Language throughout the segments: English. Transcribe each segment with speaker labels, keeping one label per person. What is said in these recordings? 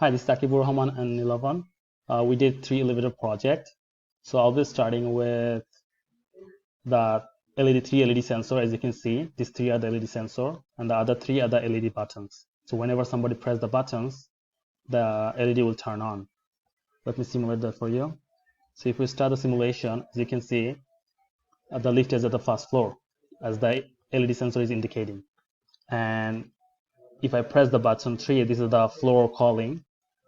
Speaker 1: Hi, this is Takibur Rahman and Nilavan. We did 3 elevator project. So I'll be starting with the LED 3 LED sensor. As you can see, these 3 are the LED sensor and the other 3 are the LED buttons. So whenever somebody press the buttons, the LED will turn on. Let me simulate that for you. So if we start the simulation, as you can see, the lift is at the first floor as the LED sensor is indicating. And if I press the button 3, this is the floor calling.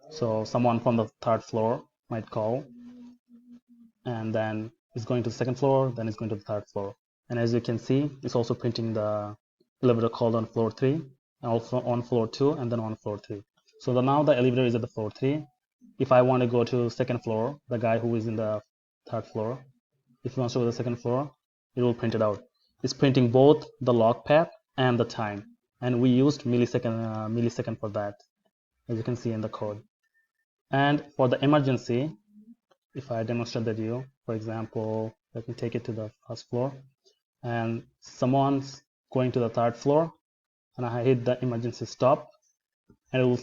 Speaker 1: So someone from the 3rd floor might call, and then it's going to the 2nd floor, then it's going to the 3rd floor. And as you can see, it's also printing the elevator called on floor 3, and also on floor 2, and then on floor 3. So now the elevator is at the floor 3. If I want to go to 2nd floor, the guy who is in the 3rd floor, if he wants to go to the 2nd floor, it will print it out. It's printing both the log path and the time, and we used millisecond for that, as you can see in the code. And for the emergency, if I demonstrate that you, for example, let me take it to the 1st floor, and someone's going to the 3rd floor, and I hit the emergency stop, and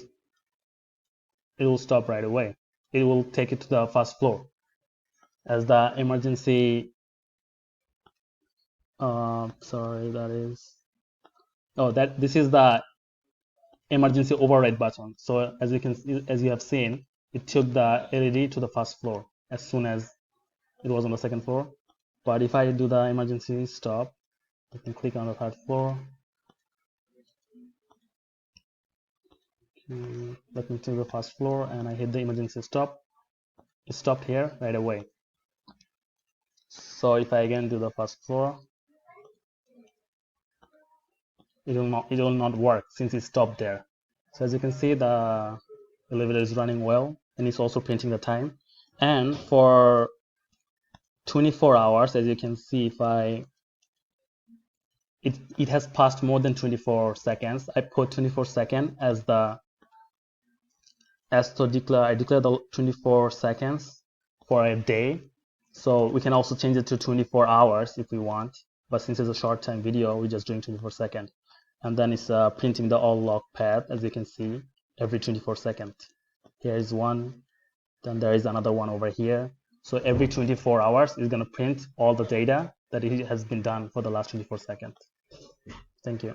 Speaker 1: it will stop right away. It will take it to the 1st floor, as the emergency. This is the emergency override button. So as you have seen, it took the LED to the 1st floor as soon as it was on the 2nd floor. But if I do the emergency stop, I can click on the 3rd floor. Let me to the 1st floor, and I hit the emergency stop. It stopped here right away. So if I again do the 1st floor, it will not work since it stopped there. So as you can see, the elevator is running well, and it's also printing the time. And for 24 hours, as you can see, if it has passed more than 24 seconds. I put 24 seconds I declare the 24 seconds for a day. So we can also change it to 24 hours if we want. But since it's a short time video, we're just doing 24 seconds. And then it's printing the all log path, as you can see, every 24 seconds. Here is one, then there is another one over here. So every 24 hours, it's going to print all the data that it has been done for the last 24 seconds. Thank you.